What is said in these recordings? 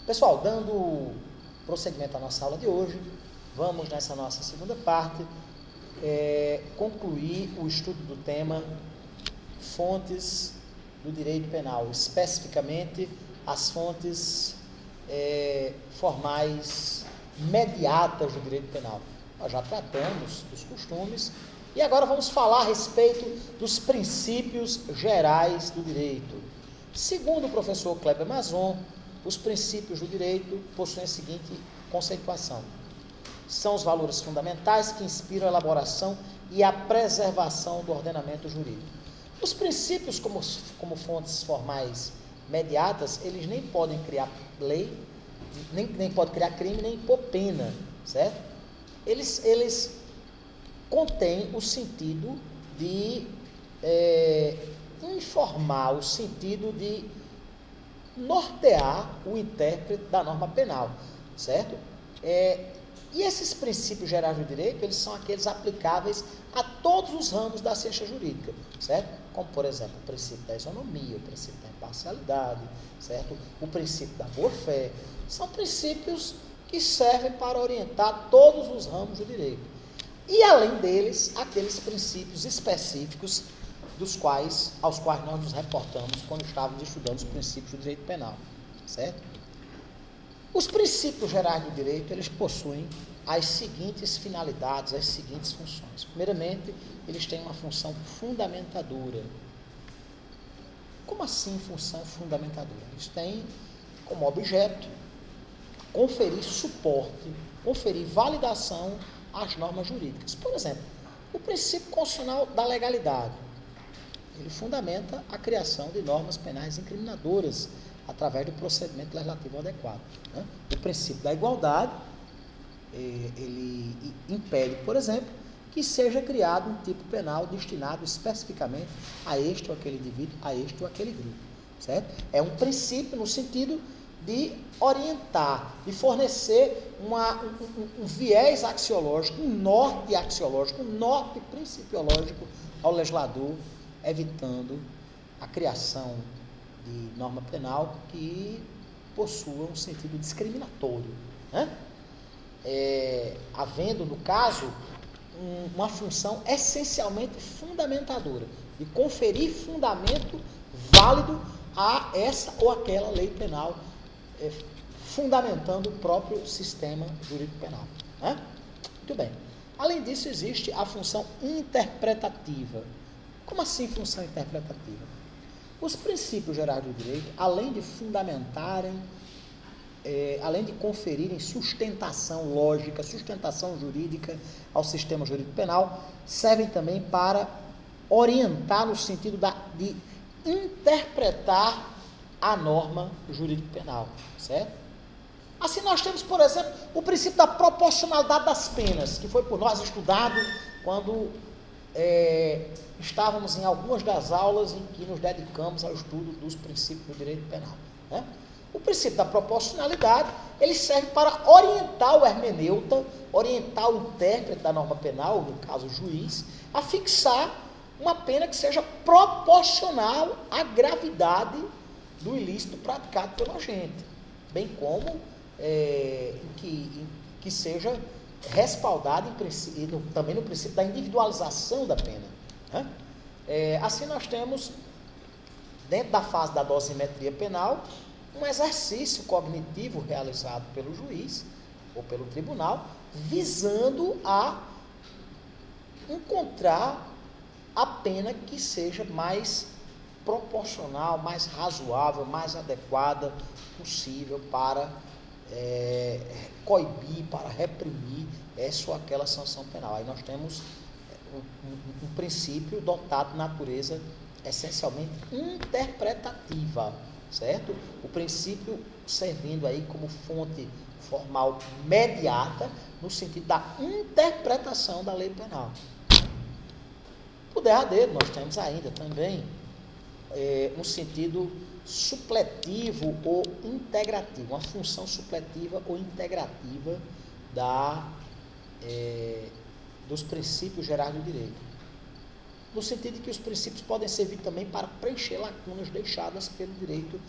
Pessoal, dando prosseguimento à nossa aula de hoje, vamos nessa nossa segunda parte concluir o estudo do tema fontes do direito penal, especificamente as fontes formais mediatas do direito penal. Nós já tratamos dos costumes e agora vamos falar a respeito dos princípios gerais do direito. Segundo o professor Kleber Mazon, os princípios do direito possuem a seguinte conceituação: são os valores fundamentais que inspiram a elaboração e a preservação do ordenamento jurídico. Os princípios, como fontes formais mediatas, eles nem podem criar lei, nem podem criar crime, nem impor pena, certo? Eles contêm o sentido de informar, o sentido de nortear o intérprete da norma penal, certo? E esses princípios gerais do direito, eles são aqueles aplicáveis a todos os ramos da ciência jurídica, certo? Como, por exemplo, o princípio da isonomia, o princípio da imparcialidade, certo? O princípio da boa-fé. São princípios que servem para orientar todos os ramos do direito. E, além deles, aqueles princípios específicos aos quais nós nos reportamos quando estávamos estudando os princípios do direito penal, certo? Os princípios gerais do direito, eles possuem as seguintes finalidades, as seguintes funções. Primeiramente, eles têm uma função fundamentadora. Como assim função fundamentadora? Eles têm como objeto conferir suporte, conferir validação às normas jurídicas. Por exemplo, o princípio constitucional da legalidade. Ele fundamenta a criação de normas penais incriminadoras através do procedimento legislativo adequado, né? O princípio da igualdade, ele impede, por exemplo, que seja criado um tipo penal destinado especificamente a este ou aquele indivíduo, a este ou aquele grupo, certo? É um princípio no sentido de orientar, de fornecer um viés axiológico, um norte axiológico, um norte principiológico ao legislador, evitando a criação de norma penal que possua um sentido discriminatório, né? Havendo, no caso, uma função essencialmente fundamentadora, de conferir fundamento válido a essa ou aquela lei penal, fundamentando o próprio sistema jurídico penal, né? Muito bem. Além disso, existe a função interpretativa. Como assim função interpretativa? Os princípios gerais do direito, além de fundamentarem, além de conferirem sustentação lógica, sustentação jurídica ao sistema jurídico penal, servem também para orientar no sentido de interpretar a norma jurídico penal, certo? Assim nós temos, por exemplo, o princípio da proporcionalidade das penas, que foi por nós estudado quando estávamos em algumas das aulas em que nos dedicamos ao estudo dos princípios do direito penal, né? O princípio da proporcionalidade, ele serve para orientar o hermeneuta, orientar o intérprete da norma penal, no caso o juiz, a fixar uma pena que seja proporcional à gravidade do ilícito praticado pelo agente, bem como que seja respaldado também no princípio da individualização da pena, né? Assim nós temos, dentro da fase da dosimetria penal, um exercício cognitivo realizado pelo juiz ou pelo tribunal, visando a encontrar a pena que seja mais proporcional, mais razoável, mais adequada possível para coibir, para reprimir essa ou aquela sanção penal. Aí nós temos um princípio dotado de natureza essencialmente interpretativa, certo? O princípio servindo aí como fonte formal mediata no sentido da interpretação da lei penal. Por derradeiro, nós temos ainda também um sentido supletivo ou integrativo, uma função supletiva ou integrativa dos princípios gerais do direito. no sentido de que os princípios podem servir também para preencher lacunas deixadas pelo direito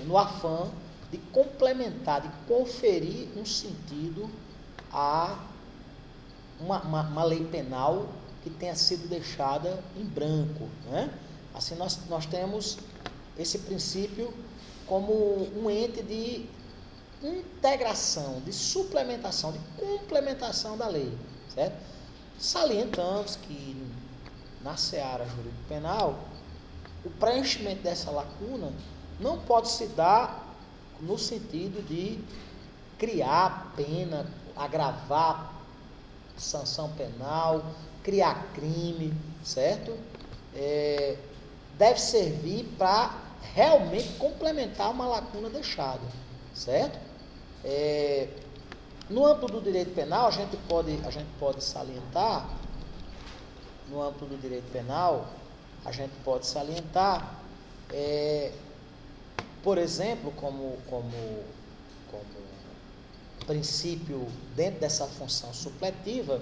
no afã de complementar, de conferir um sentido a uma lei penal que tenha sido deixada em branco, né? Assim, nós temos esse princípio como um ente de integração, de suplementação, de complementação da lei, certo? Salientamos que na seara jurídico-penal, o preenchimento dessa lacuna não pode se dar no sentido de criar pena, agravar sanção penal, criar crime, certo? Deve servir para realmente complementar uma lacuna deixada, certo? No âmbito do direito penal, a gente pode salientar, no âmbito do direito penal, a gente pode salientar, por exemplo, como princípio dentro dessa função supletiva,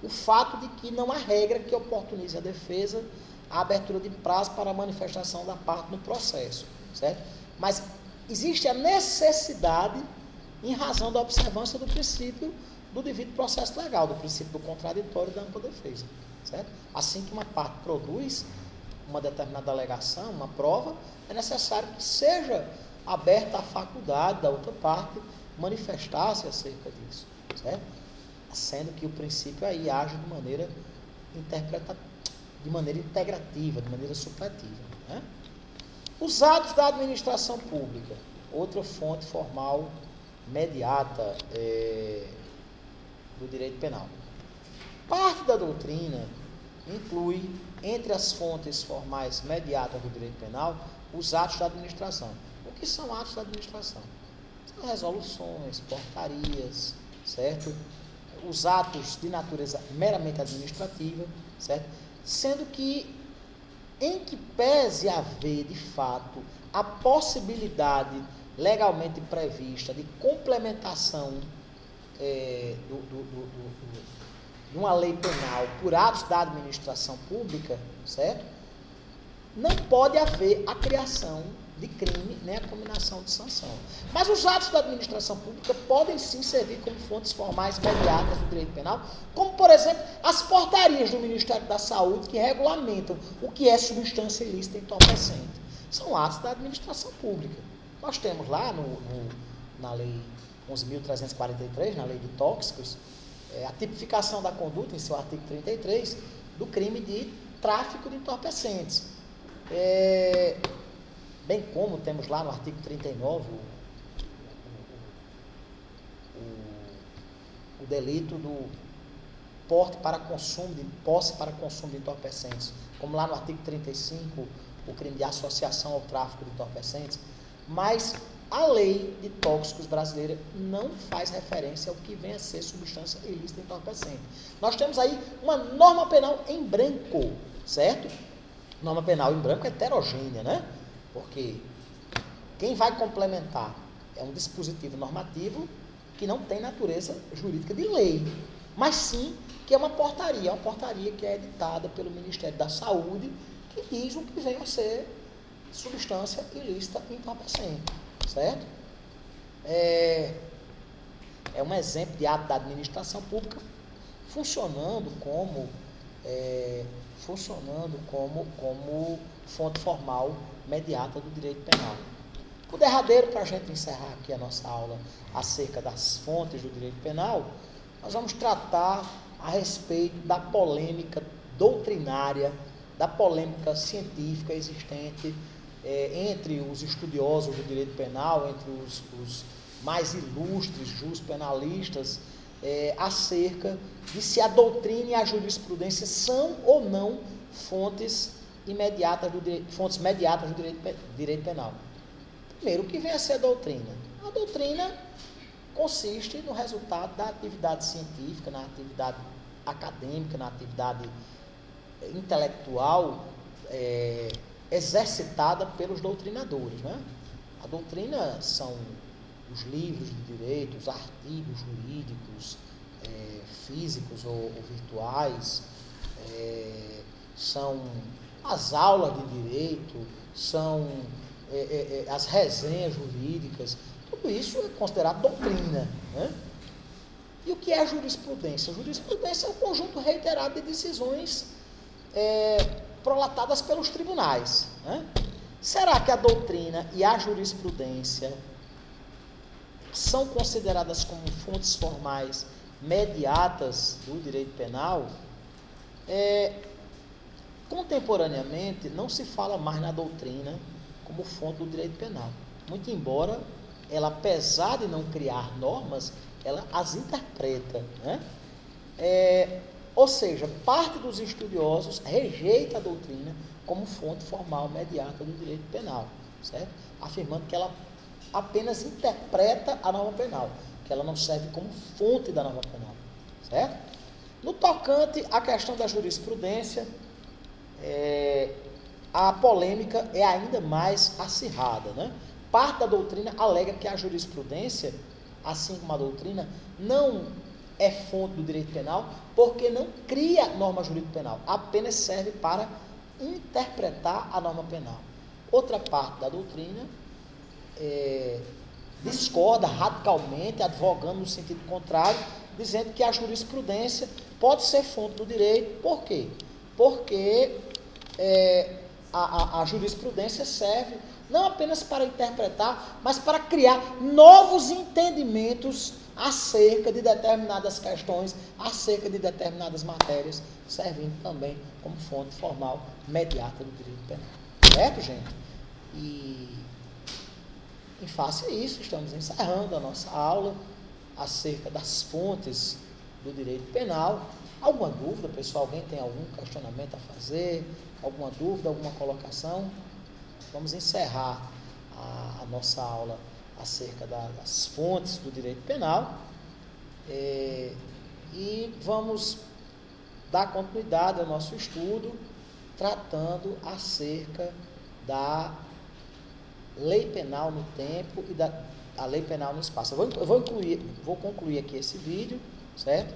o fato de que não há regra que oportunize a defesa a abertura de prazo para a manifestação da parte no processo, certo? Mas existe a necessidade, em razão da observância do princípio do devido processo legal, do princípio do contraditório e da ampla defesa, certo? Assim que uma parte produz uma determinada alegação, uma prova, é necessário que seja aberta a faculdade da outra parte manifestar-se acerca disso, certo? Sendo que o princípio aí age de maneira integrativa, de maneira supletiva, né? Os atos da administração pública, outra fonte formal mediata do direito penal. Parte da doutrina inclui, entre as fontes formais mediatas do direito penal, os atos da administração. O que são atos da administração? São resoluções, portarias, certo? Os atos de natureza meramente administrativa, certo? Sendo que, em que pese haver, de fato, a possibilidade legalmente prevista de complementação de uma lei penal por atos da administração pública, certo? Não pode haver a criação de crime nem a combinação de sanção. Mas os atos da administração pública podem sim servir como fontes formais mediatas do direito penal, como, por exemplo, as portarias do Ministério da Saúde que regulamentam o que é substância ilícita entorpecente. São atos da administração pública. Nós temos lá na Lei 11.343, na Lei de Tóxicos, a tipificação da conduta, em seu artigo 33, do crime de tráfico de entorpecentes. Bem como temos lá no artigo 39 o delito do porte para consumo, de posse para consumo de entorpecentes, como lá no artigo 35, o crime de associação ao tráfico de entorpecentes. Mas a lei de tóxicos brasileira não faz referência ao que vem a ser substância ilícita entorpecente. Nós temos aí uma norma penal em branco, certo? Norma penal em branco heterogênea, né? Porque quem vai complementar é um dispositivo normativo que não tem natureza jurídica de lei, mas sim que é uma portaria que é editada pelo Ministério da Saúde, que diz o que vem a ser substância ilícita entorpecente, certo? É um exemplo de ato da administração pública funcionando como fonte formal mediata do direito penal. O derradeiro, para a gente encerrar aqui a nossa aula acerca das fontes do direito penal, nós vamos tratar a respeito da polêmica doutrinária, da polêmica científica existente entre os estudiosos do direito penal, entre os mais ilustres juspenalistas, acerca de se a doutrina e a jurisprudência são ou não fontes mediatas do direito penal. Primeiro, o que vem a ser a doutrina? A doutrina consiste no resultado da atividade científica, na atividade acadêmica, na atividade intelectual exercitada pelos doutrinadores, né? A doutrina são os livros de direito, os artigos jurídicos, físicos ou virtuais, são as aulas de direito, são as resenhas jurídicas, tudo isso é considerado doutrina, né? E o que é a jurisprudência? A jurisprudência é um conjunto reiterado de decisões prolatadas pelos tribunais, né? Será que a doutrina e a jurisprudência são consideradas como fontes formais mediatas do direito penal? Contemporaneamente, não se fala mais na doutrina como fonte do direito penal, muito embora ela, apesar de não criar normas, ela as interpreta, né? Ou seja, parte dos estudiosos rejeita a doutrina como fonte formal mediata do direito penal, certo? Afirmando que ela apenas interpreta a norma penal, que ela não serve como fonte da norma penal, certo? No tocante à questão da jurisprudência, a polêmica é ainda mais acirrada, né? Parte da doutrina alega que a jurisprudência, assim como a doutrina, não é fonte do direito penal, porque não cria norma jurídica penal, apenas serve para interpretar a norma penal. Outra parte da doutrina discorda radicalmente, advogando no sentido contrário, dizendo que a jurisprudência pode ser fonte do direito. Por quê? Porque a jurisprudência serve não apenas para interpretar, mas para criar novos entendimentos acerca de determinadas questões, acerca de determinadas matérias, servindo também como fonte formal mediata do direito penal. Certo, gente? E em face a isso, estamos encerrando a nossa aula acerca das fontes do direito penal. Alguma dúvida, pessoal? Alguém tem algum questionamento a fazer? Alguma dúvida, alguma colocação? Vamos encerrar a nossa aula acerca das fontes do direito penal e vamos dar continuidade ao nosso estudo tratando acerca da lei penal no tempo e da lei penal no espaço. Eu vou concluir aqui esse vídeo, certo?